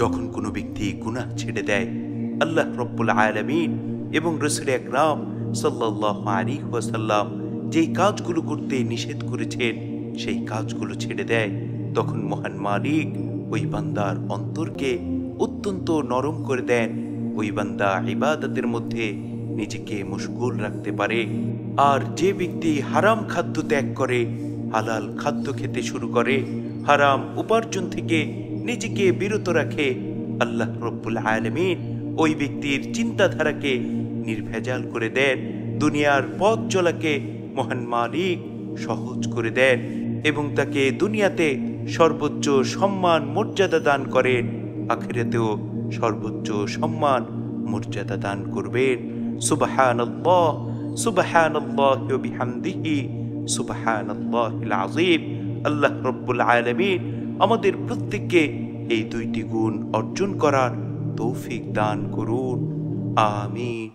যখন কোনো ব্যক্তি গুনাহ ছেড়ে দেয়, আল্লাহ রব্বুল আলামিন এবং রাসূল আকরাম সাল্লাল্লাহু আলাইহি ওয়াসাল্লাম যেই কাজগুলো করতে নিষেধ করেছেন সেই কাজগুলো ছেড়ে দেয়, তখন মহান মালিক ওই বান্দার অন্তরকে অত্যন্ত নরম করে দেন। ওই বান্দা ইবাদতের মধ্যে নিজেকে মশগুল রাখতে পারে। আর যে ব্যক্তি হারাম খাদ্য ত্যাগ করে হালাল খাদ্য খেতে শুরু করে, হারাম উপার্জন থেকে নিজেকে বিরত রাখে, আল্লাহ রব্বুল আলামিন ওই ব্যক্তির চিন্তাধারাকে নির্ভেজাল করে দেন। দুনিয়ার পথ চলাকে মহান মালিক সহজ করে দেন এবং তাকে দুনিয়াতে সর্বোচ্চ সম্মান মর্যাদা দান করেন, আখিরাতেও সর্বোচ্চ সম্মান মর্যাদা দান করবেন। সুবহানাল্লাহ, সুবহানাল্লাহি ওয়া বিহামদিহি, সুবহানাল্লাহিল আযীম। আল্লাহ রব্বুল আলামিন আমাদের প্রত্যেককে এই দুইটি গুণ অর্জন করার তৌফিক দান করুন। আমিন।